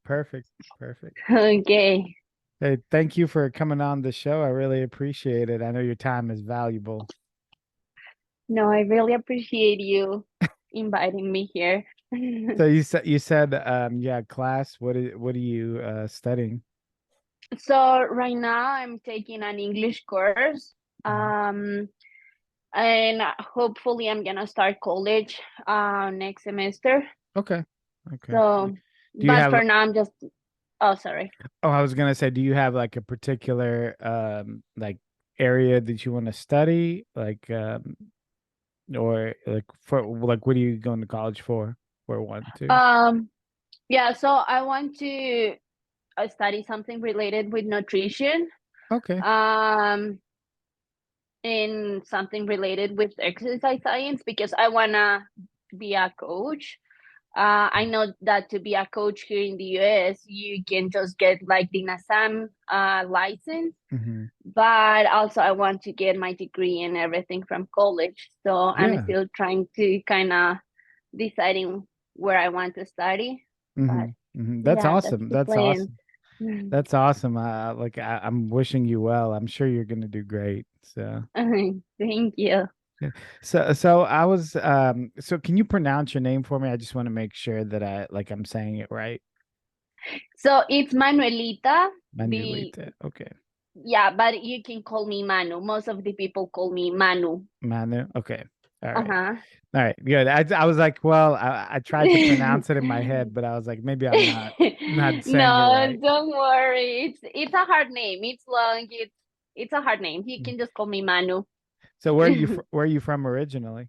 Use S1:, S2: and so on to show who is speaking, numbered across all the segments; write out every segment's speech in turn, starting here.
S1: Perfect. Perfect.
S2: Okay.
S1: Hey, thank you for coming on the show. I really appreciate it. I know your time is valuable.
S2: No, I really appreciate you inviting me here.
S1: So you said yeah, class. What are you studying?
S2: So right now I'm taking an English course.
S1: Mhm.
S2: Um, and hopefully I'm gonna start college next semester.
S1: Okay. Okay.
S2: So,
S1: Do you
S2: but
S1: have
S2: for now I'm just, oh, sorry.
S1: Oh, I was gonna say, do you have like a particular like area that you want to study? Like or like for like what are you going to college for? For one, two.
S2: Um, yeah, so I want to study something related with nutrition.
S1: Okay.
S2: Um, in something related with exercise science because I wanna be a coach. I know that to be a coach here in the US, you can just get like the NASAM license,
S1: Hmm.
S2: but also I want to get my degree and everything from college. So I'm
S1: Yeah.
S2: still trying to kind of deciding where I want to study. But
S1: That's
S2: yeah, that's
S1: awesome.
S2: the
S1: That's
S2: plan.
S1: awesome. That's awesome. Like I'm wishing you well. I'm sure you're gonna do great. So
S2: Thank you.
S1: yeah. So I was so can you pronounce your name for me? I just want to make sure that I'm saying it right.
S2: So it's Manuelita. The
S1: Manuelita. Okay.
S2: Yeah, but you can call me Manu. Most of the people call me Manu.
S1: Manu. Okay. All right.
S2: Uh-huh.
S1: All right. Good. I was like, well, I tried to pronounce it in my head, but I was like, maybe I'm not saying it
S2: No,
S1: right.
S2: don't worry. It's a hard name. It's long. It's a hard name. You
S1: Mm.
S2: can just call me Manu.
S1: So where are you from originally?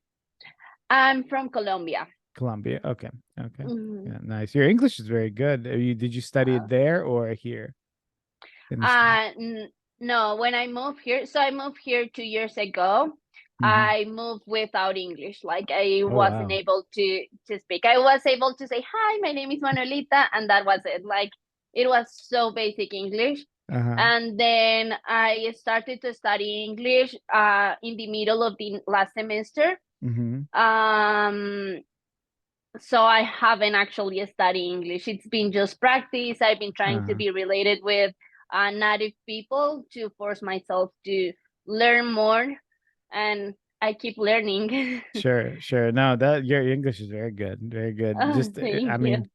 S2: I'm from Colombia.
S1: Colombia. Okay. Okay.
S2: Mhm.
S1: Yeah, nice. Your English is very good. Did you study it
S2: Uh,
S1: there or here in the States?
S2: n no, when I moved here, so I moved here 2 years ago.
S1: Hmm.
S2: I moved without English. Like I
S1: Oh
S2: wasn't
S1: wow.
S2: able to speak. I was able to say, "Hi, my name is Manuelita," and that was it. Like it was so basic English.
S1: Uh-huh.
S2: And then I started to study English in the middle of the last semester.
S1: Hmm.
S2: Um, so I haven't actually studied English. It's been just practice. I've been trying to
S1: Uh-huh.
S2: be related with native people to force myself to learn more, and I keep learning.
S1: Sure, sure. No, that your English is very good. Very good.
S2: Oh,
S1: Just I
S2: thank
S1: mean,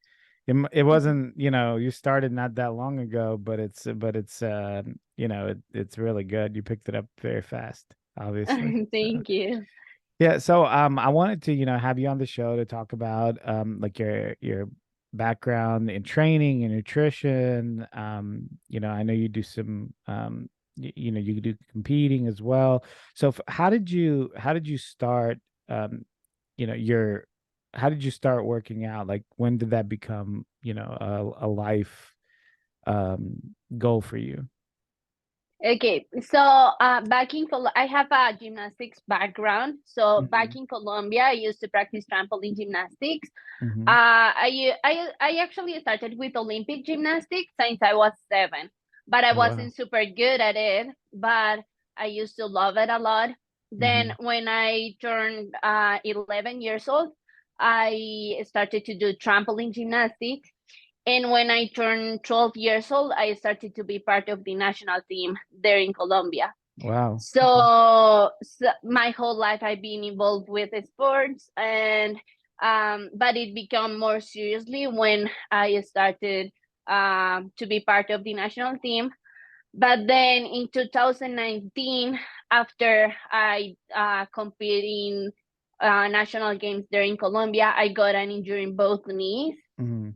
S2: you.
S1: it wasn't, you started not that long ago, but it's it's really good. You picked it up very fast, obviously. So
S2: Thank you.
S1: yeah, so I wanted to, have you on the show to talk about like your background in training and nutrition. I know you do some you do competing as well. So how did you start um your how did you start working out? Like when did that become, a life goal for you?
S2: Okay, so back in I have a gymnastics background. So back
S1: Hmm.
S2: in Colombia, I used to practice trampoline gymnastics.
S1: Hmm.
S2: I actually started with Olympic gymnastics since I was 7, but I
S1: Oh wow.
S2: wasn't super good at it. But I used to love it a lot. Then
S1: Hmm.
S2: when I turned 11 years old, I started to do trampoline gymnastics. And when I turned 12 years old, I started to be part of the national team there in Colombia.
S1: Wow.
S2: So my whole life I've been involved with sports, and but it became more seriously when I started to be part of the national team. But then in 2019, after I competed in national games there in Colombia, I got an injury in both knees.
S1: Hmm.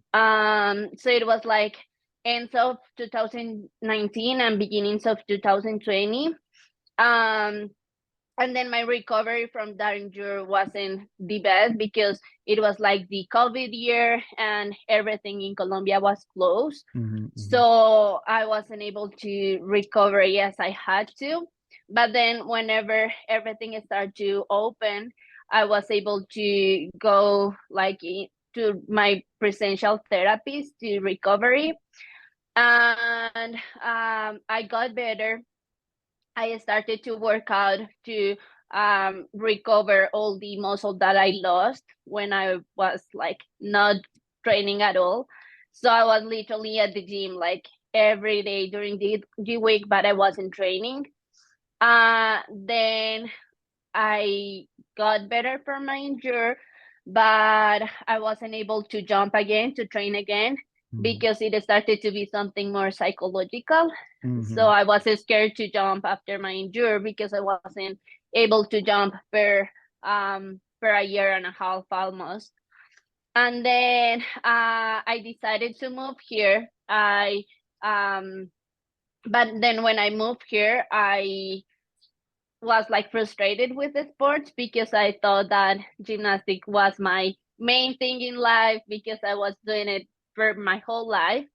S2: So it was like ends of 2019 and beginnings of 2020. Um, and then my recovery from that injury wasn't the best because it was like the COVID year and everything in Colombia was closed.
S1: Hmm. Hmm.
S2: So I wasn't able to recover as I had to. But then whenever everything started to open, I was able to go like to my presential therapies to recovery. And I got better. I started to work out to recover all the muscle that I lost when I was like not training at all. So I was literally at the gym like every day during the week, but I wasn't training. Then I got better from my injury, but I wasn't able to jump again, to train again,
S1: Mhm.
S2: because it started to be something more psychological. So
S1: Mhm.
S2: I was scared to jump after my injury because I wasn't able to jump for a year and a half almost. And then I decided to move here. I But then when I moved here, I was like frustrated with the sports because I thought that gymnastics was my main thing in life because I was doing it for my whole life.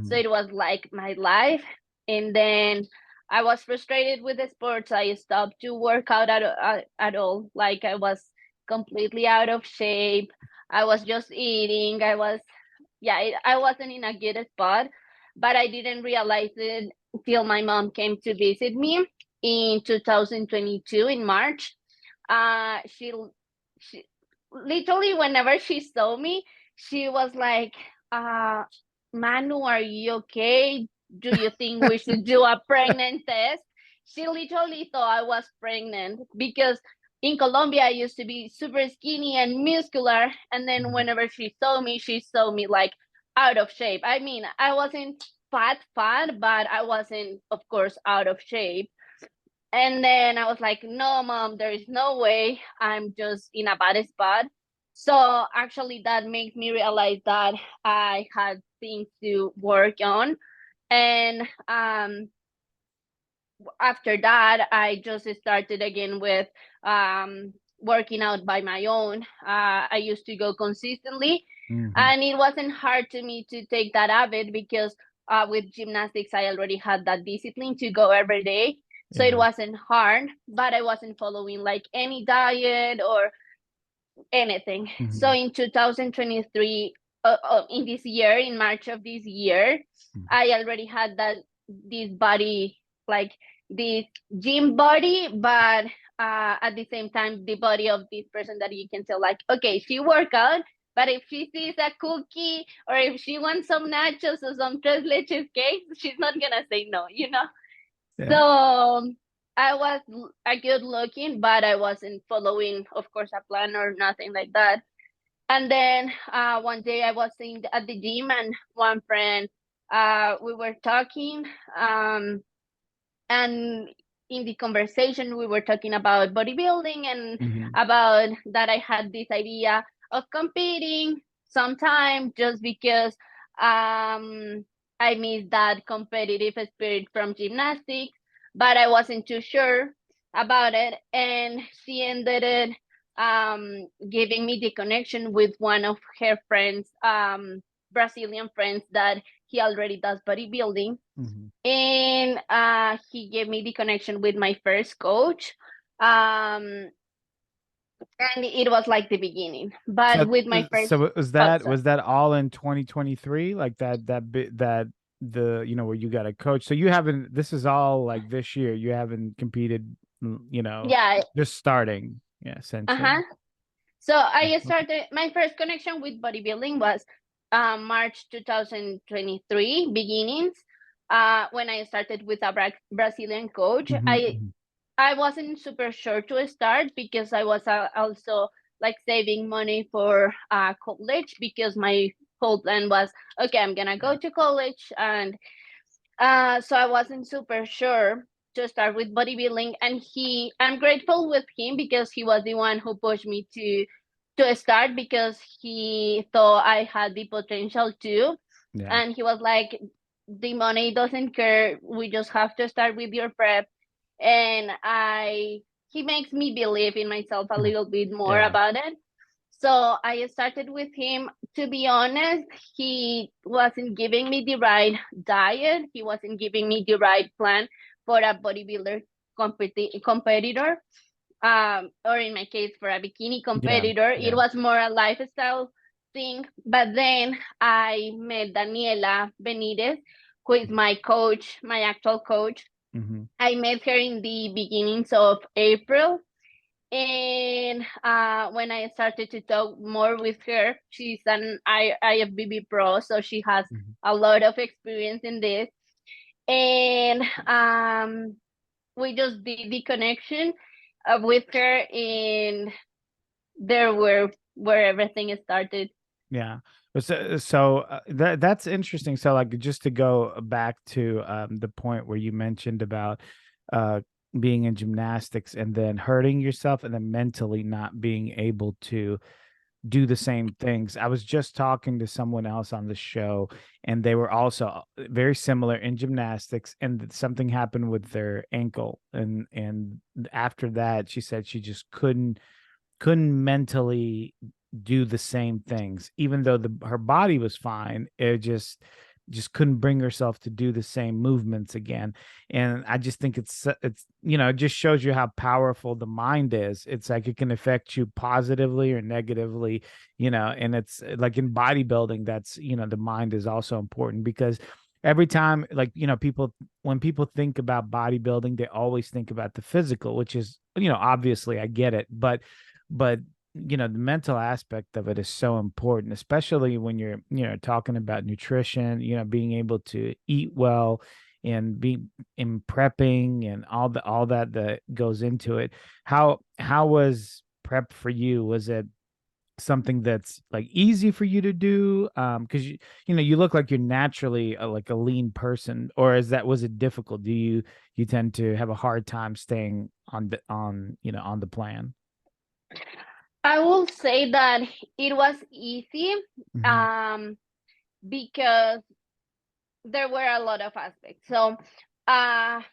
S2: So
S1: Mhm.
S2: it was like my life. And then I was frustrated with the sports. I stopped to work out at all. Like I was completely out of shape. I was just eating. I wasn't in a good spot, but I didn't realize it till my mom came to visit me in 2022 in March. She literally, whenever she saw me, she was like, uh, Manu, are you okay? Do you think we should do a pregnant test? She literally thought I was pregnant because in Colombia I used to be super skinny and muscular. And then
S1: Mhm.
S2: whenever she saw me like out of shape. I mean, I wasn't fat, but I wasn't, of course, out of shape. And then I was like, no, mom, there is no way. I'm just in a bad spot. So actually, that makes me realize that I had things to work on. And after that, I just started again with working out by my own. I used to go consistently,
S1: Mhm.
S2: and it wasn't hard to me to take that habit because with gymnastics, I already had that discipline to go every day. So it
S1: Yeah.
S2: wasn't hard, but I wasn't following like any diet or anything. So
S1: Mhm.
S2: in 2023, in this year, in March of this year,
S1: Mhm.
S2: I already had this body, like this gym body, but at the same time, the body of this person that you can tell, like, okay, she work out, but if she sees a cookie or if she wants some nachos or some tres leches cakes, she's not gonna say no, you know? So
S1: Yeah.
S2: I was a good looking, but I wasn't following, of course, a plan or nothing like that. And then one day I was at the gym, and one friend, we were talking, and in the conversation we were talking about bodybuilding and
S1: Mhm.
S2: about that I had this idea of competing sometime just because I miss that competitive spirit from gymnastics, but I wasn't too sure about it. And she ended it giving me the connection with one of her friends, Brazilian friends, that he already does bodybuilding,
S1: Mhm.
S2: and he gave me the connection with my first coach, um and it was like the beginning, but
S1: So,
S2: with my first.
S1: was
S2: Oh,
S1: that
S2: sorry.
S1: all in 2023? Like that bit that the where you got a coach. So you haven't. This is all like this year. You haven't competed.
S2: Yeah.
S1: Just starting. Yeah, essentially.
S2: Uh-huh. So I
S1: Okay.
S2: started my first connection with bodybuilding was March 2023 beginnings, when I started with a Brazilian coach.
S1: Mhm.
S2: I wasn't super sure to start because I was also like saving money for college, because my whole plan was, okay, I'm gonna
S1: Yeah.
S2: go to college. And so I wasn't super sure to start with bodybuilding. And I'm grateful with him because he was the one who pushed me to start, because he thought I had the potential too.
S1: Yeah.
S2: And he was like, the money doesn't care, we just have to start with your prep. And he makes me believe in myself a little bit more
S1: Yeah.
S2: about it. So I started with him. To be honest, he wasn't giving me the right diet, he wasn't giving me the right plan for a bodybuilder competitor, or in my case for a bikini
S1: Yeah.
S2: competitor. It
S1: Yeah.
S2: was more a lifestyle thing. But then I met Daniela Benitez, who is my coach, my actual coach.
S1: Mhm.
S2: I met her in the beginnings of April, And when I started to talk more with her, she's an IFBB Pro, so she has
S1: Mhm.
S2: a lot of experience in this. And we just did the connection with her, and there where everything started.
S1: Yeah. That's interesting. So like just to go back to the point where you mentioned about uh being in gymnastics and then hurting yourself and then mentally not being able to do the same things. I was just talking to someone else on the show, and they were also very similar in gymnastics, and something happened with their ankle, and after that, she said she just couldn't mentally do the same things, even though her body was fine. It just couldn't bring herself to do the same movements again. And I just think it's it just shows you how powerful the mind is. It's like it can affect you positively or negatively, and it's like in bodybuilding, that's the mind is also important, because every time, like, people, when people think about bodybuilding, they always think about the physical, which is, obviously I get it, but the mental aspect of it is so important, especially when you're talking about nutrition, being able to eat well and be in prepping and all that goes into it. How was prep for you? Was it something that's like easy for you to do, because you look like you're naturally like a lean person, or was it difficult? Do you tend to have a hard time staying on the plan?
S2: I will say that it was easy,
S1: Hmm.
S2: um, because there were a lot of aspects. So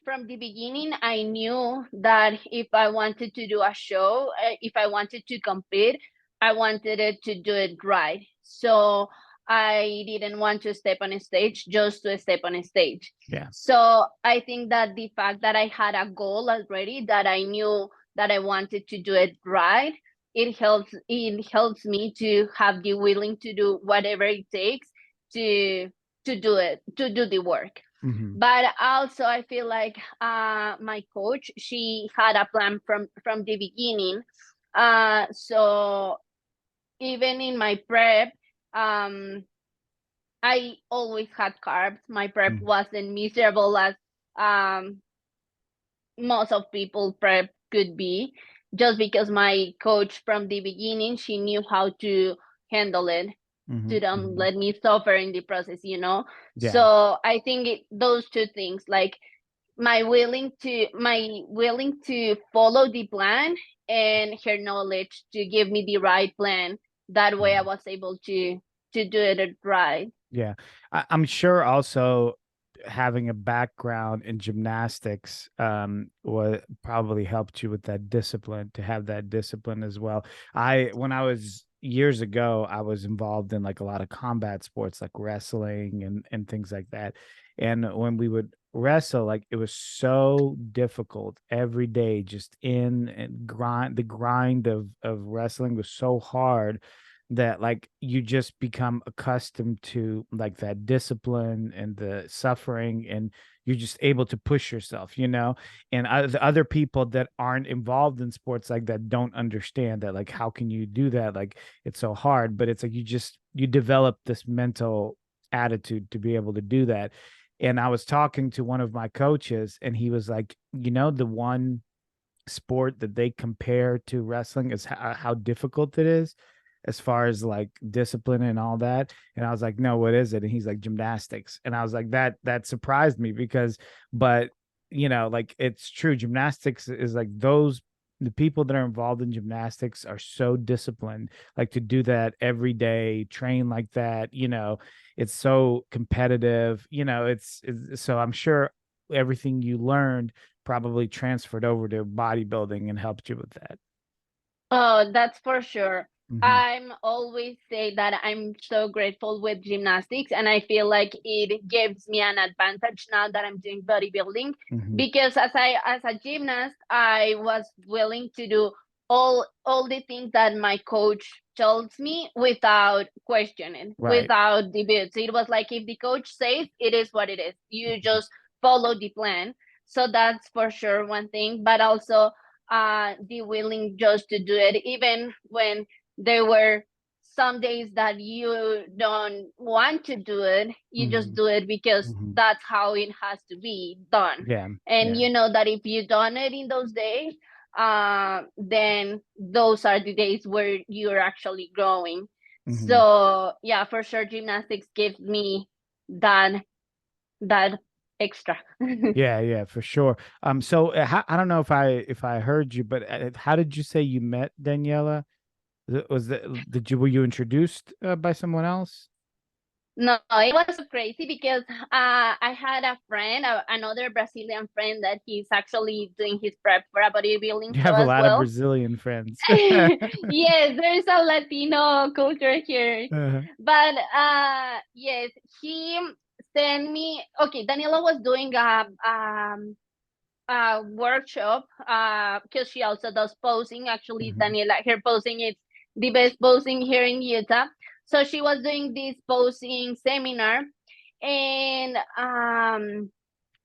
S2: from the beginning, I knew that if I wanted to do a show, if I wanted to compete, I wanted it to do it right. So I didn't want to step on a stage just to step on a stage.
S1: Yeah.
S2: So I think that the fact that I had a goal already, that I knew that I wanted to do it right, it helps me to have the willing to do whatever it takes to to do the work.
S1: Hmm.
S2: But also I feel like my coach, she had a plan from the beginning. So even in my prep, um I always had carbs. My prep wasn't miserable as um most of people prep could be, just because my coach from the beginning, she knew how to handle it, to
S1: Hmm.
S2: don't
S1: Hmm.
S2: let me suffer in the process.
S1: Yeah.
S2: So I think those two things, like my willing to follow the plan, and her knowledge to give me the right plan. That way I
S1: Mhm.
S2: was able to do it right.
S1: Yeah. I'm sure also having a background in gymnastics would probably helped you with that discipline, to have that discipline as well. When I was years ago, I was involved in like a lot of combat sports like wrestling and things like that. And when we would wrestle, like it was so difficult every day, just in and the grind of wrestling was so hard that like you just become accustomed to like that discipline and the suffering, and you're just able to push yourself, and the other people that aren't involved in sports like that don't understand that, like how can you do that, like it's so hard, but it's like you develop this mental attitude to be able to do that. And I was talking to one of my coaches, and he was like, the one sport that they compare to wrestling is how difficult it is as far as like discipline and all that. And I was like, no, what is it? And he's like, gymnastics. And I was like, that surprised me, because but like it's true, gymnastics is like the people that are involved in gymnastics are so disciplined, like to do that every day, train like that, it's so competitive, it's so I'm sure everything you learned probably transferred over to bodybuilding and helped you with that.
S2: Oh, that's for sure.
S1: Hmm.
S2: I'm always say that I'm so grateful with gymnastics, and I feel like it gives me an advantage now that I'm doing bodybuilding,
S1: Hmm.
S2: because as a gymnast, I was willing to do all the things that my coach tells me without questioning,
S1: Right.
S2: without debates. It was like, if the coach says, it is what it is. You
S1: Mhm.
S2: just follow the plan. So that's for sure one thing. But also the willing just to do it, even when there were some days that you don't want to do it. You just do it because that's how it has to be done.
S1: Yeah.
S2: And
S1: Yeah.
S2: you know that if you done it in those days, then those are the days where you're actually growing. So yeah, for sure, gymnastics gives me that that extra.
S1: Yeah, yeah, for sure. So I don't know if I heard you, but how did you say you met Daniela? Was that were you introduced by someone else?
S2: No, it was so crazy because I had a friend, another Brazilian friend, that he's actually doing his prep for a bodybuilding
S1: You
S2: show
S1: have a
S2: as
S1: lot of
S2: well.
S1: Brazilian friends.
S2: Yes, there's a Latino culture here.
S1: Uh-huh.
S2: But yes, he sent me. Okay, Daniela was doing a workshop because she also does posing. Actually, Daniela, her posing is the best posing here in Utah. So she was doing this posing seminar, and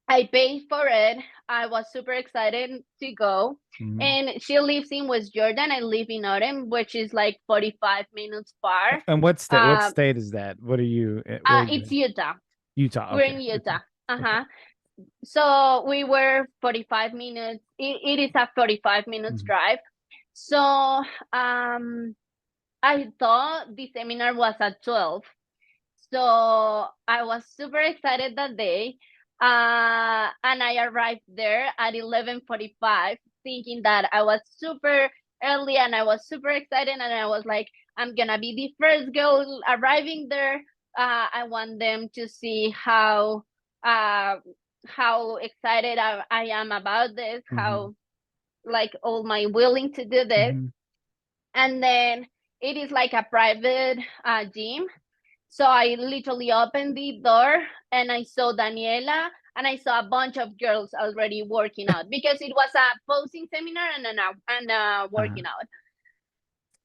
S2: I paid for it. I was super excited to go. And she lives in West Jordan. I live in Orem, which is like 45 minutes far.
S1: And what state? What state is that? What are you? Where are you
S2: It's
S1: in?
S2: Utah.
S1: Utah.
S2: We're
S1: Okay.
S2: in
S1: Okay.
S2: Utah.
S1: Okay.
S2: Uh-huh. So we were 45 minutes. It is a 45 minutes drive. So I thought the seminar was at 12. So I was super excited that day. And I arrived there at 11:45, thinking that I was super early and I was super excited. And I was like, I'm going to be the first girl arriving there. I want them to see uh, how excited I am about this, how like all my willing to do this. And then it is like a private gym. So I literally opened the door and I saw Daniela and I saw a bunch of girls already working out because it was a posing seminar and
S1: Uh-huh.
S2: working out.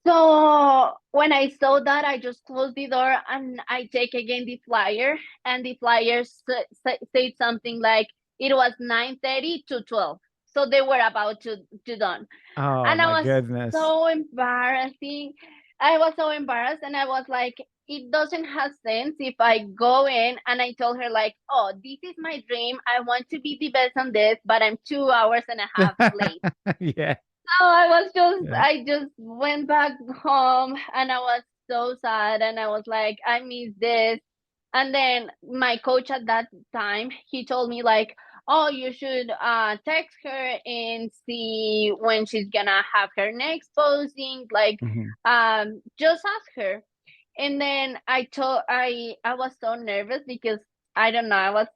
S2: So when I saw that, I just closed the door and I take again the flyer, and the flyer said something like it was 9:30 to 12. So they were about to done.
S1: Oh
S2: And
S1: my
S2: I was
S1: goodness.
S2: so embarrassing. I was so embarrassed and I was like, it doesn't have sense if I go in and I told her like, oh, this is my dream. I want to be the best on this, but I'm 2 hours and a half late.
S1: Yeah.
S2: So
S1: Yeah.
S2: I just went back home and I was so sad and I was like, I miss this. And then my coach at that time, he told me like, oh, you should text her and see when she's gonna have her next posting. Like, just ask her. And then I was so nervous because I don't know, I was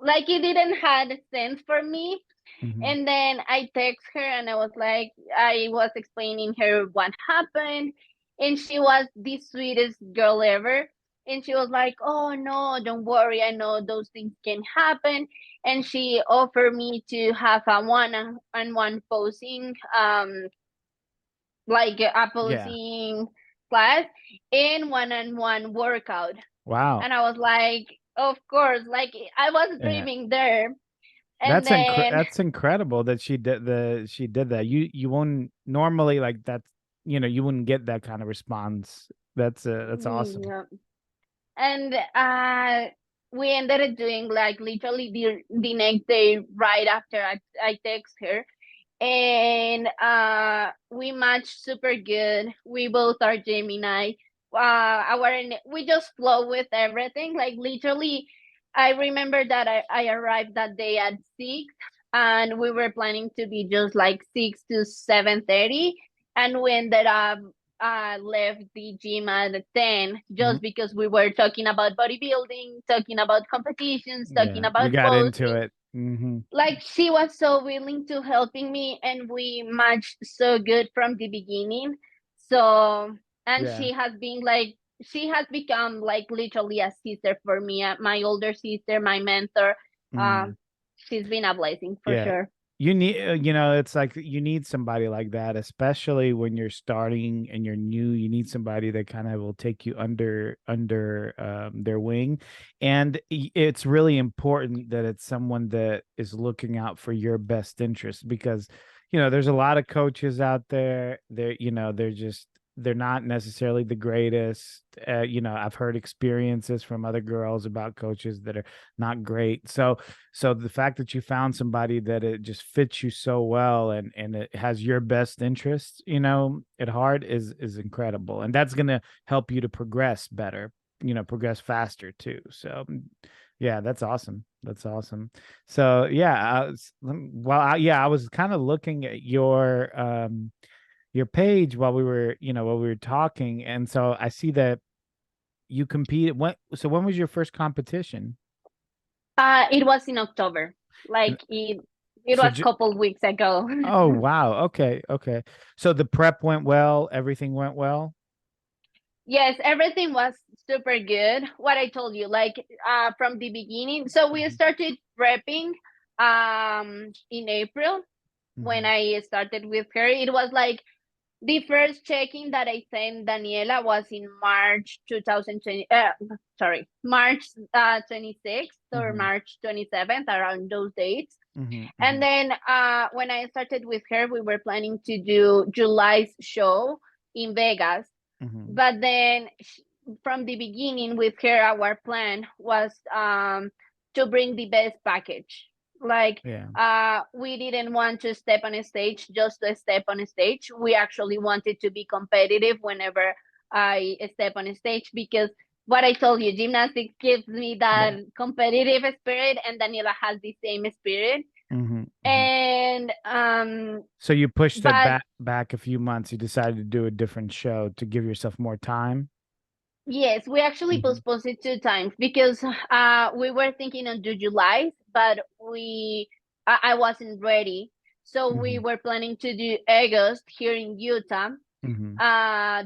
S2: like it didn't had sense for me. And then I text her and I was like, I was explaining her what happened. And she was the sweetest girl ever. And she was like, oh no, don't worry. I know those things can happen. And she offered me to have a one-on-one posing, like a
S1: Yeah.
S2: posing class and one-on-one workout.
S1: Wow.
S2: And I was like, of course, like I was
S1: Yeah.
S2: dreaming there. And then
S1: That's incredible that she did that. You won't normally like that, you wouldn't get that kind of response. That's awesome.
S2: yeah. And we ended up doing like literally the next day right after I text her. And we matched super good. We both are Gemini. We just flow with everything. Like literally, I remember that I arrived that day at 6 and we were planning to be just like 6 to 7:30, and we ended up left the gym at 10 just because we were talking about bodybuilding, talking about competitions, talking
S1: Yeah. You
S2: about
S1: got into
S2: posing.
S1: it.
S2: Like she was so willing to helping me and we matched so good from the beginning. So, and
S1: Yeah.
S2: she has become like literally a sister for me, my older sister, my mentor.
S1: Mm.
S2: um she's been a blessing for
S1: Yeah.
S2: sure.
S1: You need, it's like you need somebody like that, especially when you're starting and you're new. You need somebody that kind of will take you under their wing, and it's really important that it's someone that is looking out for your best interest because, there's a lot of coaches out there. They're not necessarily the greatest. I've heard experiences from other girls about coaches that are not great. So the fact that you found somebody that it just fits you so well and it has your best interests, at heart is incredible. And that's going to help you to progress better, progress faster too. So yeah, that's awesome. That's awesome. So yeah, I was kind of looking at your page while we were talking, and so I see that you competed. When was your first competition?
S2: It was in October. Like it
S1: So
S2: was a couple weeks ago.
S1: Oh, wow. Okay. Okay. So the prep went well. Everything went well.
S2: Yes, everything was super good. What I told you, like from the beginning. So we
S1: Mhm.
S2: started prepping in April when
S1: Mhm.
S2: I started with her. It was like the first check-in that I sent Daniela was in March 2020. Sorry, March 26th or
S1: Mhm.
S2: March 27th, around those dates.
S1: Mhm.
S2: And
S1: Mhm.
S2: then when I started with her, we were planning to do July's show in Vegas.
S1: Mhm.
S2: But then from the beginning with her, our plan was to bring the best package. Like
S1: Yeah.
S2: we didn't want to step on a stage just to step on a stage. We actually wanted to be competitive whenever I step on a stage because what I told you, gymnastics gives me that
S1: Yeah.
S2: competitive spirit, and Daniela has the same spirit.
S1: Mhm. Mhm.
S2: And
S1: So you pushed it
S2: but
S1: back a few months. You decided to do a different show to give yourself more time.
S2: yes, we actually
S1: Mhm.
S2: postponed it 2 times because we were thinking on do July, but I wasn't ready. So we
S1: Mhm.
S2: were planning to do August here in Utah,
S1: Mhm.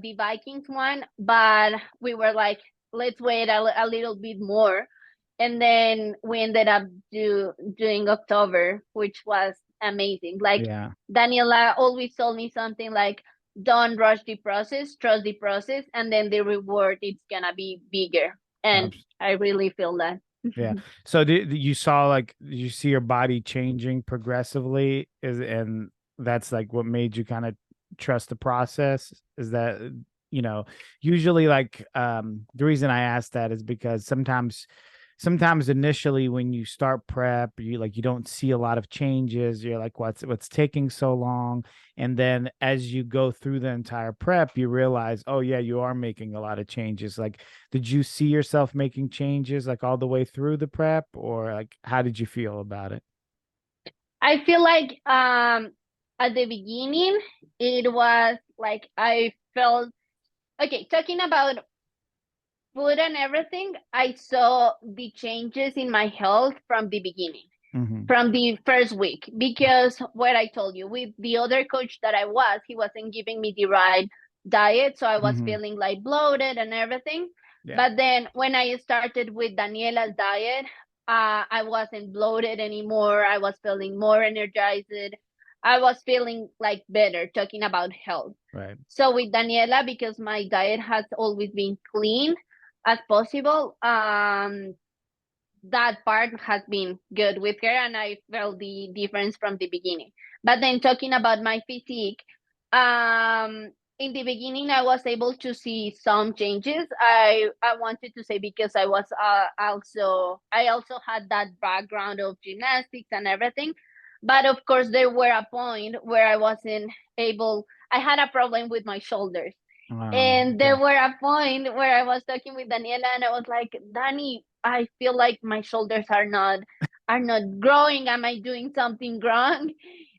S2: the Vikings one, but we were like, let's wait a little bit more. And then we ended up doing October, which was amazing. Like
S1: Yeah.
S2: Daniela always told me something like, don't rush the process, trust the process, and then the reward it's gonna be bigger. And
S1: Abs-
S2: I really feel that.
S1: Yeah. So you saw did you see your body changing progressively and that's like what made you kind of trust the process is that you know usually the reason I asked that is because sometimes initially when you start prep you don't see a lot of changes. You're like what's taking so long, and then as you go through the entire prep you realize, oh yeah, you are making a lot of changes. Like, did you see yourself making changes like all the way through the prep, or like how did you feel about it?
S2: I feel like at the beginning it was like I felt okay, talking about food and everything, I saw the changes in my health from the beginning,
S1: Hmm.
S2: from the first week, because what I told you with the other coach that I was, he wasn't giving me the right diet. So I was
S1: Hmm.
S2: feeling like bloated and everything.
S1: Yeah.
S2: But then when I started with Daniela's diet, I wasn't bloated anymore. I was feeling more energized. I was feeling like better talking about health.
S1: Right.
S2: So with Daniela, because my diet has always been clean as possible, that part has been good with her, and I felt the difference from the beginning. But then talking about my physique, in the beginning I was able to see some changes. I wanted to say because I also had that background of gymnastics and everything, but of course there were a point where I wasn't able. I had a problem with my shoulders, and there
S1: Okay.
S2: were a point where I was talking with Daniela and I was like, Danny, I feel like my shoulders are not growing. Am I doing something wrong?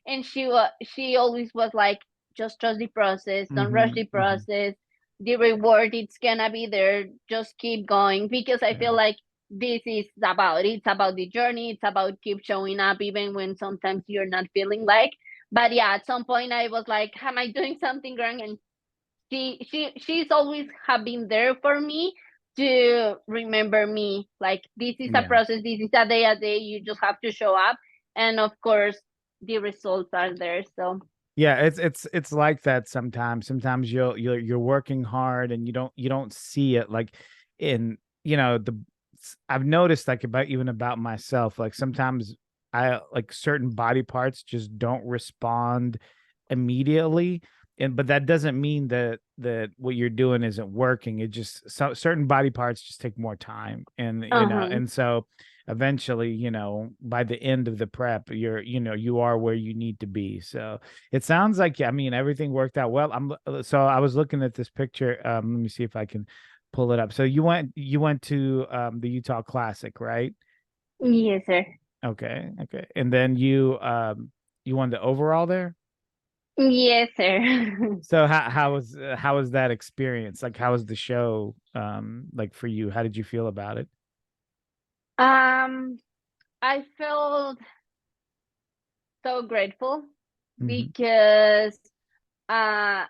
S2: And she always was like, just trust the process, don't rush
S1: Hmm.
S2: the
S1: Hmm.
S2: process. The reward it's gonna be there. Just keep going, because I
S1: Yeah.
S2: feel like it's about the journey. It's about keep showing up even when sometimes you're not feeling like. But yeah, at some point I was like, am I doing something wrong? And she's always have been there for me to remember me, like this is a
S1: Yeah.
S2: process, this is a day, you just have to show up. And of course, the results are there. So
S1: Yeah, it's like that sometimes. Sometimes you're working hard and you don't see it like in, the I've noticed like about myself, like sometimes I like certain body parts just don't respond immediately. And but that doesn't mean that what you're doing isn't working. It just certain body parts just take more time. And
S2: uh-huh.
S1: and so eventually, by the end of the prep, you are where you need to be. So it sounds like, I mean, everything worked out well. So I was looking at this picture. Let me see if I can pull it up. So you went to the Utah Classic, right?
S2: Yes, sir.
S1: Okay, okay. And then you won the overall there?
S2: Yes, sir.
S1: So how was that experience? Like how was the show like for you? How did you feel about it?
S2: um, I felt so grateful
S1: Hmm.
S2: because uh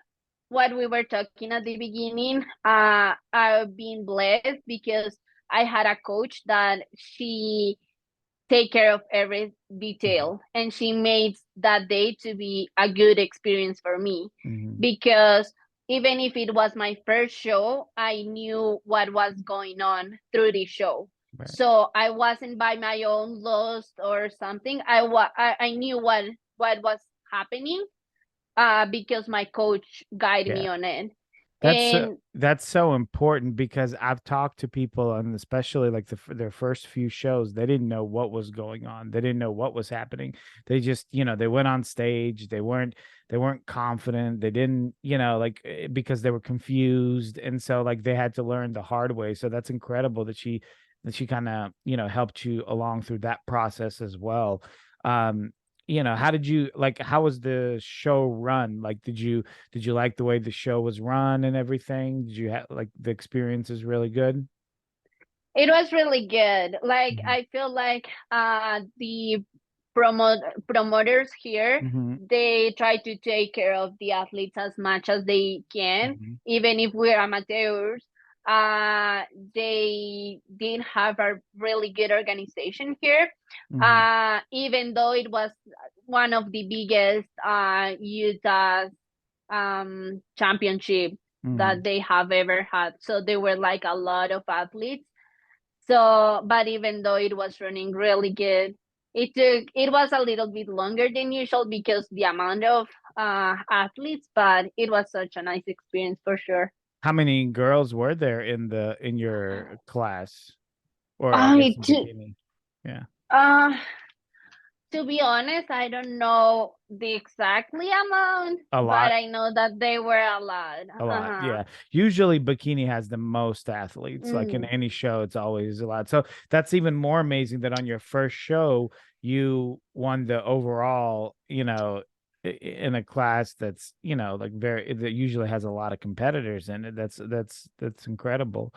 S2: what we were talking at the beginning, I've been blessed because I had a coach that she take care of every
S1: Hmm.
S2: detail and she made that day to be a good experience for me
S1: Hmm.
S2: because even if it was my first show, I knew what was going on through the show.
S1: Right.
S2: So I wasn't by my own lost or something. I knew what was happening because my coach guided
S1: Yeah.
S2: me on it.
S1: That's
S2: And
S1: that's so important because I've talked to people, and especially like their first few shows, they didn't know what was going on. They didn't know what was happening. They just, they went on stage, they weren't confident. They didn't, like because they were confused, and so like they had to learn the hard way. So that's incredible that she kind of, helped you along through that process as well. Um, how did you like how was the show run? Like did you like the way the show was run and everything? Did you have like the experience is really good?
S2: it was really good. Like
S1: Mhm.
S2: I feel like the promote promoters here,
S1: Mhm.
S2: they try to take care of the athletes as much as they can,
S1: Mhm.
S2: even if we're amateurs. Uh they did have a really good organization here.
S1: Mhm.
S2: Even though it was one of the biggest Utah championship that
S1: Mhm.
S2: they have ever had. So there were like a lot of athletes. So, but even though it was running really good, it was a little bit longer than usual because the amount of athletes, but it was such a nice experience for sure.
S1: How many girls were there in your class, or I
S2: I
S1: guess in
S2: to
S1: bikini? Yeah.
S2: uh to be honest, I don't know the exactly amount,
S1: A
S2: but
S1: lot.
S2: I know that they were a lot.
S1: A lot,
S2: Uh-huh.
S1: yeah. Usually bikini has the most athletes. Like in
S2: Mm.
S1: any show, it's always a lot. So that's even more amazing that on your first show, you won the overall, in a class that's, like very that usually has a lot of competitors in it. That's incredible.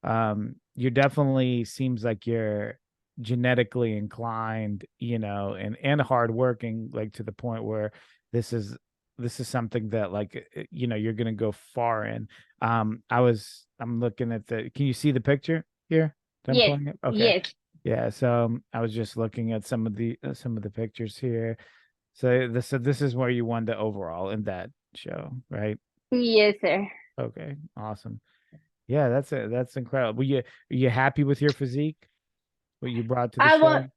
S1: You definitely seems like you're genetically inclined, and hardworking, like to the point where this is this is something that like you're gonna go far in. I'm looking at can you see the picture here that I'm
S2: Yes,
S1: pulling it? Okay.
S2: yes,
S1: Yeah, so I was just looking at some of the pictures here. So this is where you won the overall in that show, right?
S2: yes, sir.
S1: Okay, awesome. Yeah, that's incredible. Were you happy with your physique? What you brought to the
S2: I was
S1: show?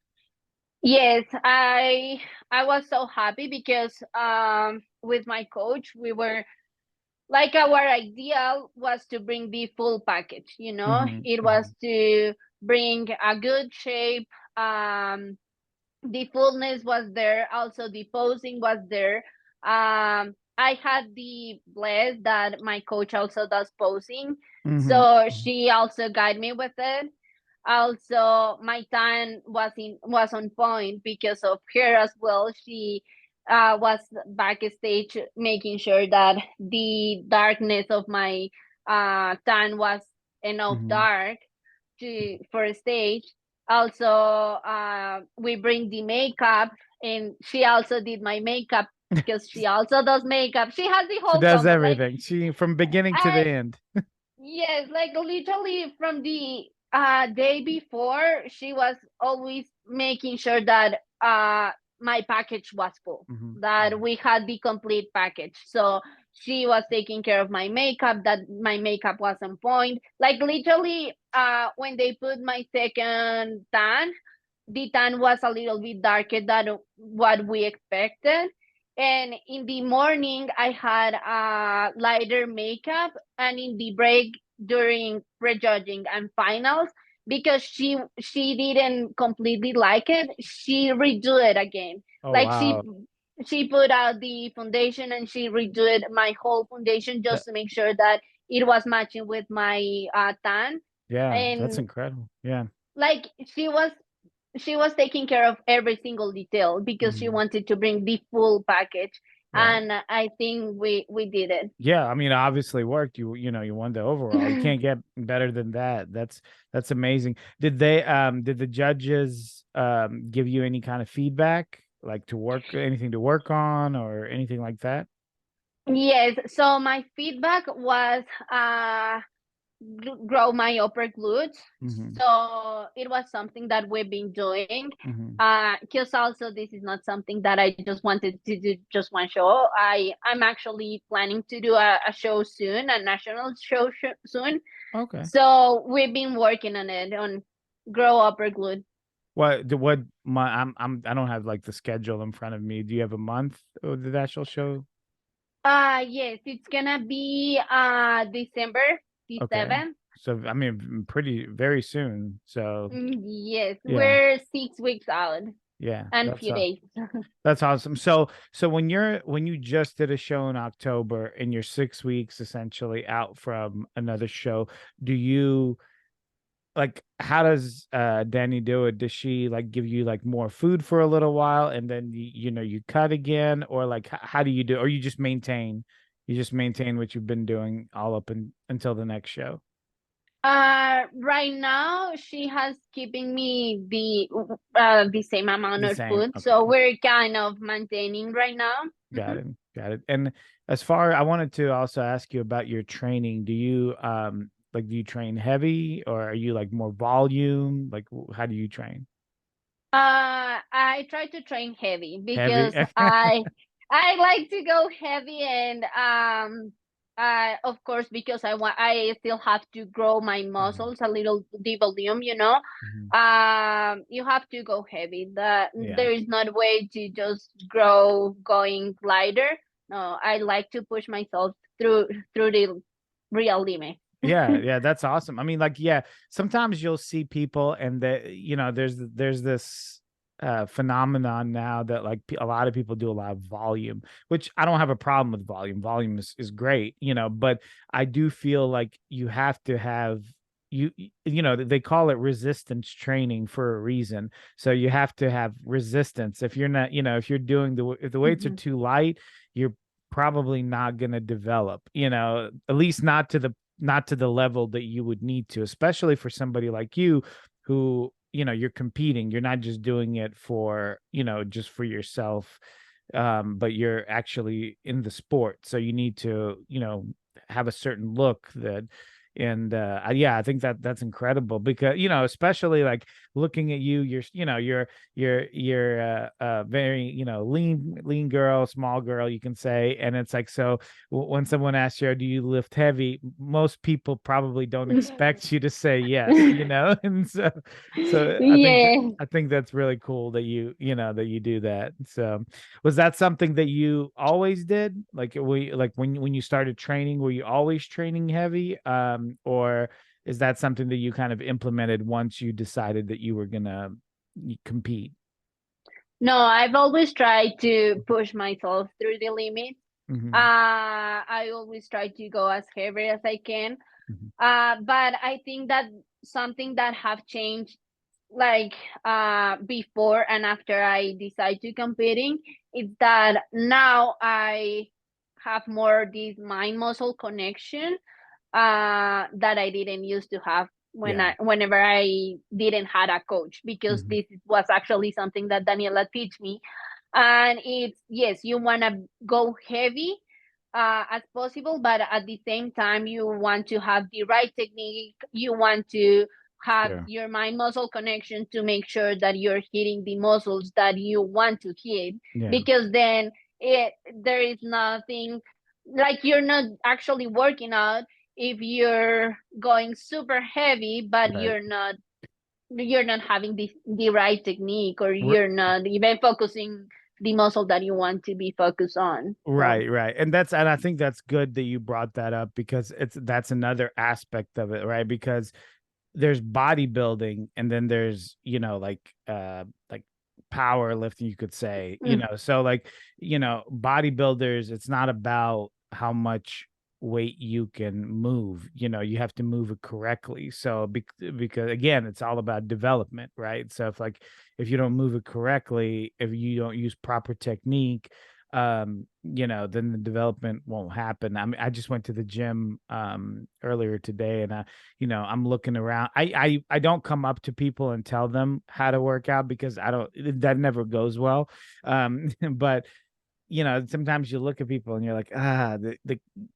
S2: Yes, I was so happy because with my coach we were like our ideal was to bring the full package, you know.
S1: Hmm.
S2: It was
S1: Hmm.
S2: to bring a good shape, the fullness was there, also the posing was there. I had the bless that my coach also does posing,
S1: Hmm.
S2: so she also guide me with it. Also my time was on point because of her as well. She was backstage making sure that the darkness of my tan was enough
S1: Hmm.
S2: dark to for a stage. Also, we bring the makeup, and she also did my makeup because she also does makeup. She has the
S1: She
S2: whole
S1: does
S2: combo. Like
S1: everything. She from beginning to the
S2: I
S1: end.
S2: Yes, like literally from the day before, she was always making sure that my package was full,
S1: Mm-hmm.
S2: that we had the complete package. So she was taking care of my makeup, that my makeup was on point. Like literally, when they put my second tan, the tan was a little bit darker than what we expected. And in the morning, I had lighter makeup, and in the break during prejudging and finals, because she didn't completely like it, she redo it again.
S1: Oh
S2: Like
S1: wow.
S2: she put out the foundation and she redo it my whole foundation
S1: That
S2: just to make sure that it was matching with my tan.
S1: yeah, that's
S2: And
S1: incredible. Yeah.
S2: like she was taking care of every single detail because she
S1: Mm-hmm.
S2: wanted to bring the full package,
S1: Right.
S2: and I think we did it.
S1: Yeah, I mean, obviously worked. You know, you won the overall. You can't get better than that. That's amazing. Did the judges give you any kind of feedback, like to work anything to work on or anything like that?
S2: Yes, so my feedback was grow my upper glutes.
S1: Mm-hmm.
S2: So it was something that we've been doing.
S1: Mm-hmm.
S2: Because also this is not something that I just wanted to do just one show. I'm actually planning to do a show soon, a national show soon.
S1: Okay.
S2: So we've been working on it, on grow upper glute.
S1: What my I don't have like the schedule in front of me. Do you have a month of the national show?
S2: Yes, it's gonna be December the
S1: Okay.
S2: 7th.
S1: So I mean, pretty very soon. So
S2: Yes,
S1: yeah,
S2: we're 6 weeks out
S1: yeah,
S2: and few days.
S1: that's awesome. So when you just did a show in October and you're 6 weeks essentially out from another show, do you like how does Danny do it? Does she like give you like more food for a little while and then you know you cut again, or like how do you do, or you just maintain what you've been doing all up until the next show?
S2: Right now she has keeping me the same amount
S1: The
S2: of
S1: same.
S2: food,
S1: Okay.
S2: so we're kind of maintaining right now.
S1: Got
S2: Mhm.
S1: it. Got it. And as far, I wanted to also ask you about your training. Do you like do you train heavy or are you like more volume? Like how do you train?
S2: I try to train heavy
S1: Heavy.
S2: because I like to go heavy, and of course because I still have to grow my
S1: Mhm,
S2: muscles a little, the volume, you know.
S1: mhm.
S2: You have to go heavy.
S1: Yeah.
S2: There is not a way to just grow going lighter. No, I like to push myself through the real limit.
S1: Yeah, yeah, that's awesome. I mean, like, yeah, sometimes you'll see people and that, you know, there's this phenomenon now that like a lot of people do a lot of volume, which I don't have a problem with volume. Volume is great, you know, but I do feel like you have to have you know, they call it resistance training for a reason. So you have to have resistance. If you're not, you know, if you're doing if the weights are
S2: Mhm.
S1: too light, you're probably not going to develop, you know, at least not to the level that you would need to, especially for somebody like you who, you know, you're competing. You're not just doing it for, you know, just for yourself, but you're actually in the sport. So you need to, you know, have a certain look that, and yeah, I think that that's incredible because, you know, especially like looking at you, you know, you're very, you know, lean girl, small girl, you can say, and it's like so when someone asks you, do you lift heavy? Most people probably don't expect you to say yes, you know? And so
S2: Yeah.
S1: I think that's really cool that you know, that you do that. So was that something that you always did? Like like when you started training, were you always training heavy? Or is that something that you kind of implemented once you decided that you were gonna compete?
S2: No, I've always tried to push myself through the limit.
S1: Hmm.
S2: I always try to go as heavy as I can.
S1: Hmm.
S2: But I think that something that have changed, like before and after I decide to competing, is that now I have more this mind muscle connection that I didn't used to have
S1: Yeah.
S2: whenever I didn't had a coach, because
S1: Hmm.
S2: this was actually something that Daniela teach me. And it's, yes, you want to go heavy as possible, but at the same time you want to have the right technique. You want to have
S1: Sure.
S2: your mind muscle connection to make sure that you're hitting the muscles that you want to hit,
S1: Yeah.
S2: because then there is nothing, like you're not actually working out if you're going super heavy but
S1: Right.
S2: you're not having the right technique, or
S1: R-
S2: you're not even focusing the muscle that you want to be focused on. So
S1: Right, right. And I think that's good that you brought that up because that's another aspect of it, right? Because there's bodybuilding and then there's, like powerlifting, you could say,
S2: mm,
S1: so like, bodybuilders, it's not about how much weight you can move, you have to move it correctly. So because again, it's all about development, right? So if you don't move it correctly, if you don't use proper technique, then the development won't happen. I mean, I just went to the gym earlier today, and I'm looking around. I don't come up to people and tell them how to work out because that never goes well. But sometimes you look at people and you're like,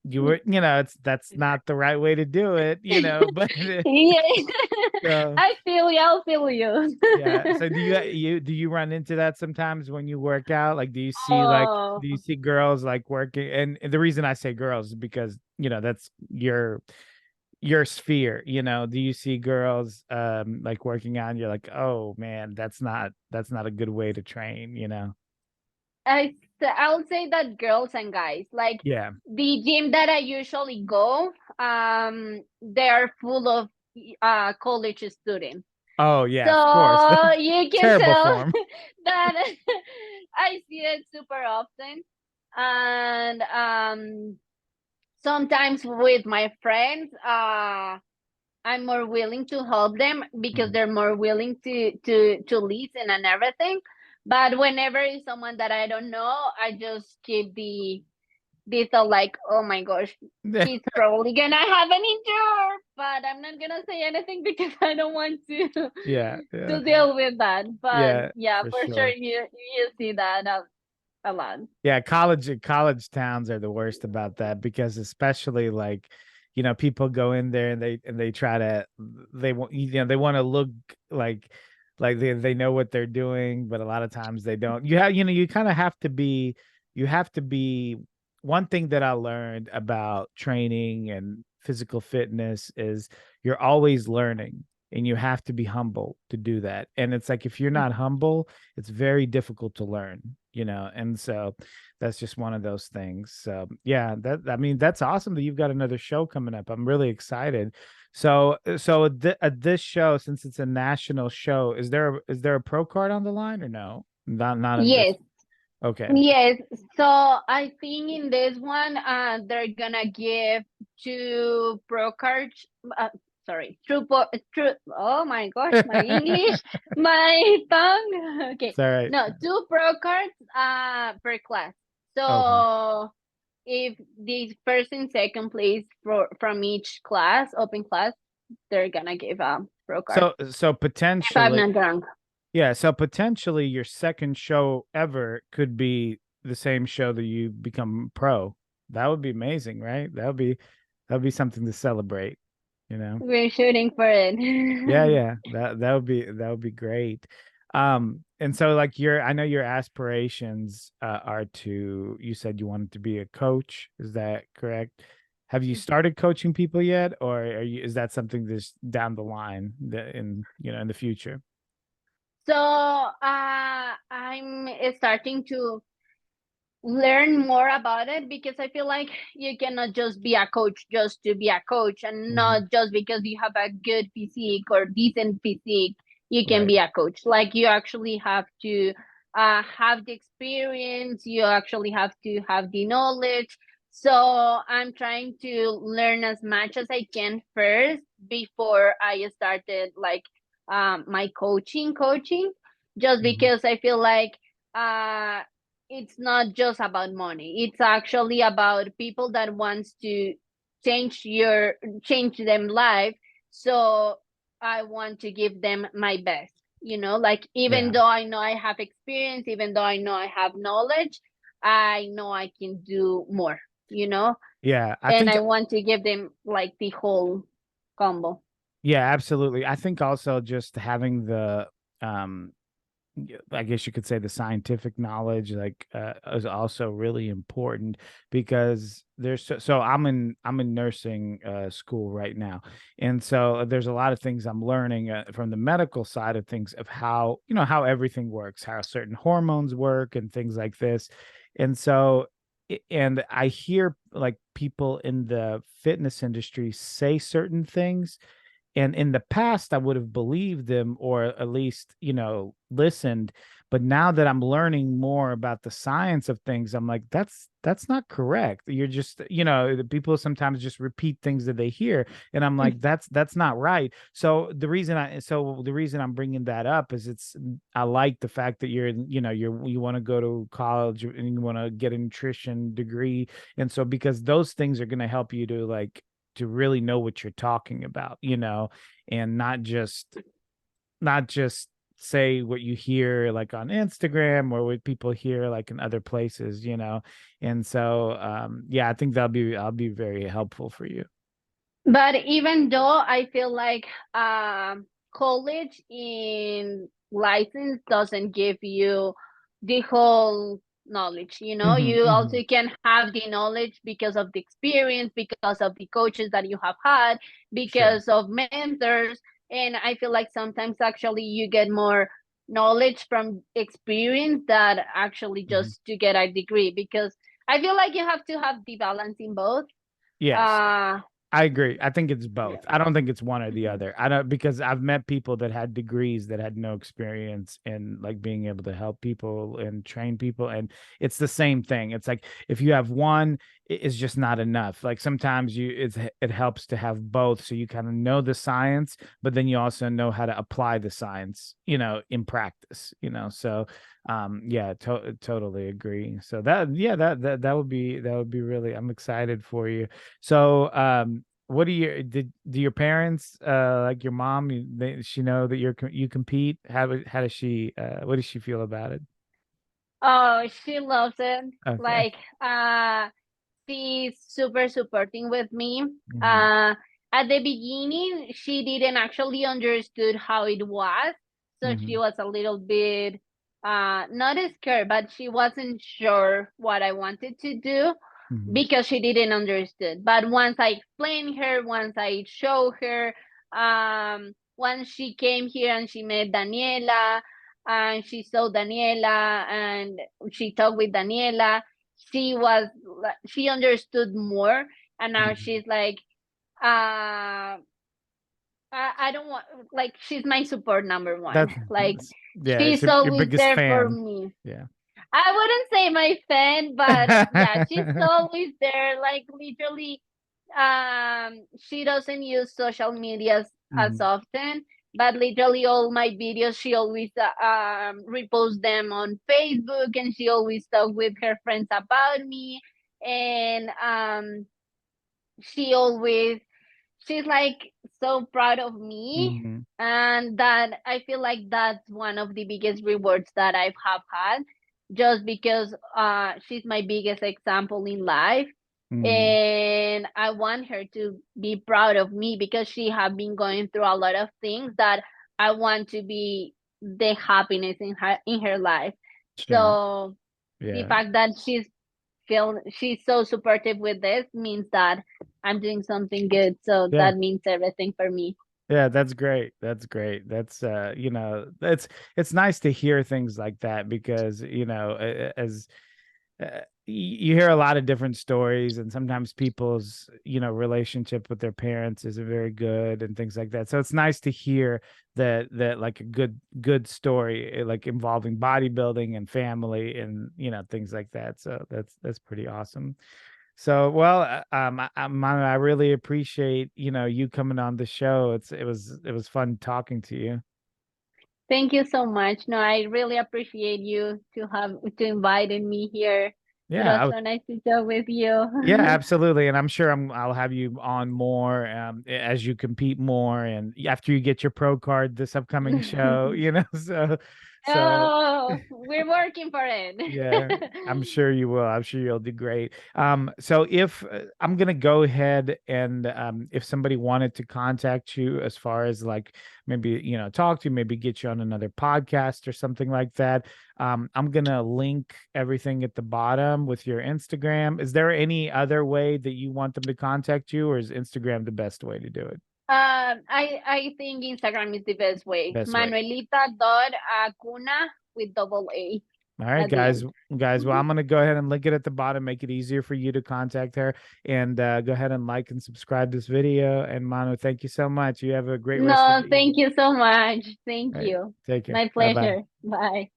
S1: you were, that's not the right way to do it, but
S2: yeah.
S1: so
S2: I'll feel you.
S1: yeah. So do you run into that sometimes when you work out? Like,
S2: Oh,
S1: do you see girls like working? And the reason I say girls is because, that's your sphere, do you see girls like working out and you're like, oh man, that's not a good way to train?
S2: I'll say that girls and guys, like
S1: Yeah.
S2: the gym that I usually go, they are full of college students.
S1: Oh yeah, of course.
S2: So you can
S1: Terrible
S2: tell
S1: form.
S2: that I see it super often. And sometimes with my friends, I'm more willing to help them because
S1: Mhm.
S2: they're more willing to listen and everything. But whenever it's someone that I don't know, I just keep the thought like, oh my gosh, she's probably gonna have an injury, but I'm not gonna say anything because I don't want to
S1: Yeah, yeah,
S2: to deal with that. But
S1: yeah,
S2: yeah,
S1: for
S2: for sure
S1: sure.
S2: you see that a lot.
S1: Yeah, college towns are the worst about that because especially like, people go in there and they try to they want to look like they know what they're doing, but a lot of times they don't. You kind of have to be one thing that I learned about training and physical fitness is you're always learning and you have to be humble to do that. And it's like if you're not humble, it's very difficult to learn. And so that's just one of those things. So yeah, I mean that's awesome that you've got another show coming up. I'm really excited. So this show, since it's a national show, is there a pro card on the line or no? Not in this.
S2: Yes.
S1: Okay.
S2: Yes, so I think in this one, they're gonna give two pro cards. Sorry, true. Oh my gosh, my English, my tongue. Okay,
S1: It's all right.
S2: no, two pro cards, per class.
S1: Okay.
S2: So if the first and second place from each class, open class, they're gonna give a pro card.
S1: So
S2: If I'm
S1: potentially,
S2: not wrong.
S1: yeah, so potentially your second show ever could be the same show that you become pro. That would be amazing, right? That would be something to celebrate.
S2: We're shooting for it.
S1: Yeah, yeah. That would be great. And so like I know your aspirations are you said you wanted to be a coach. Is that correct? Have you started coaching people yet, or is that something that's down the line in the future?
S2: So I'm starting to learn more about it because I feel like you cannot just be a coach just to be a coach, and
S1: Hmm.
S2: not just because you have a good physique or decent physique you can
S1: Right.
S2: be a coach. Like you actually have to have the experience, you actually have to have the knowledge. So I'm trying to learn as much as I can first before I started like my coaching, just
S1: Hmm.
S2: because I feel like uh it's not just about money, it's actually about people that wants to change them life. So I want to give them my best, like even
S1: Yeah.
S2: though I know I have experience, even though I know I have knowledge, I know I can do more.
S1: Yeah. I
S2: And
S1: think
S2: I want to give them like the whole combo.
S1: Yeah, absolutely. I think also just having the um I guess you could say the scientific knowledge like is also really important because so I'm in nursing school right now, and so there's a lot of things I'm learning from the medical side of things of how how everything works, how certain hormones work and things like this. And so and I hear like people in the fitness industry say certain things, and in the past, I would have believed them or at least, listened. But now that I'm learning more about the science of things, I'm like, that's not correct. You're just, the people sometimes just repeat things that they hear. And I'm like, that's not right. So the reason I'm bringing that up is I like the fact that you want to go to college and you want to get a nutrition degree. And so because those things are going to help you to really know what you're talking about, and not just say what you hear like on Instagram or what people hear like in other places. And so yeah, I think I'll be very helpful for you.
S2: But even though I feel like college in license doesn't give you the whole knowledge,
S1: Hmm.
S2: you also
S1: Hmm.
S2: can have the knowledge because of the experience, because of the coaches that you have had,
S1: Sure.
S2: because of mentors. And I feel like sometimes actually you get more knowledge from experience that actually
S1: Hmm.
S2: just to get a degree, because I feel like you have to have the balance in both.
S1: Yes.
S2: Uh,
S1: I agree. I think it's
S2: yeah.
S1: both. I don't think it's one or the
S2: Mhm.
S1: other. I don't, because I've met people that had degrees that had no experience in like being able to help people and train people, and it's the same thing. It's like if you have one, it's just not enough. Like sometimes it helps to have both, so you kind of know the science, but then you also know how to apply the science, in practice. So yeah, totally agree. So that yeah, that would be really, I'm excited for you. So, what do your parents, like your mom, she know that you compete? How does she, what does she feel about it?
S2: Oh, she loves it.
S1: Okay.
S2: Like, she's super supporting with me.
S1: Hmm.
S2: Uh, at the beginning, she didn't actually understood how it was, so she
S1: Hmm.
S2: was a little bit not scared, but she wasn't sure what I wanted to do
S1: Hmm.
S2: because she didn't understood. But once I explained her, once I show her, once she came here and she met Daniela, and she saw Daniela and she talked with Daniela, she understood more, and now
S1: Hmm.
S2: she's like, I don't want, like, she's my support number one.
S1: That's,
S2: Like,
S1: yeah, it's
S2: she's
S1: your
S2: always
S1: biggest
S2: there for
S1: fan.
S2: me.
S1: Yeah.
S2: I wouldn't say my fan, but yeah, she's always there. Like, literally, she doesn't use social medias as
S1: Hmm.
S2: often, but literally all my videos, she always repost them on Facebook, and she always talk with her friends about me. And she always she's like so proud of me,
S1: Hmm.
S2: and that I feel like that's one of the biggest rewards that I have had, just because she's my biggest example in life,
S1: Hmm.
S2: and I want her to be proud of me because she have been going through a lot of things that I want to be the happiness in her life.
S1: Sure.
S2: So the
S1: Yeah.
S2: fact that she's so supportive with this means that I'm doing something good. So
S1: Yeah.
S2: that means everything for me.
S1: Yeah, that's great. That's great. That's it's nice to hear things like that because, as you hear a lot of different stories, and sometimes people's relationship with their parents isn't very good and things like that. So it's nice to hear that like a good story, like involving bodybuilding and family and things like that. So that's pretty awesome. So, well, Manu, I really appreciate you coming on the show. It was fun talking to you.
S2: Thank you so much. No, I really appreciate you to inviting me here. It was
S1: Yeah,
S2: so nice to talk with
S1: yeah,
S2: you.
S1: absolutely. And I'm sure I'll have you on more, as you compete more and after you get your pro card this upcoming show. So So
S2: Oh, we're working for it.
S1: yeah, I'm sure you will. I'm sure you'll do great. So if I'm gonna go ahead and if somebody wanted to contact you as far as like maybe talk to you, maybe get you on another podcast or something like that, I'm gonna link everything at the bottom with your Instagram. Is there any other way that you want them to contact you, or is Instagram the best way to do it?
S2: I think Instagram is the best way.
S1: Best way.
S2: Manuelita dot acuna with double A
S1: All right,
S2: at the
S1: guys.
S2: end.
S1: Guys, well,
S2: Mhm.
S1: I'm going to go ahead and link it at the bottom, make it easier for you to contact her. And go ahead and like and subscribe this video. And Manu, thank you so much. You have a great rest of
S2: No,
S1: the
S2: thank
S1: evening.
S2: you so much. Thank
S1: All right,
S2: you.
S1: take care.
S2: My
S1: Bye bye.
S2: pleasure. Bye.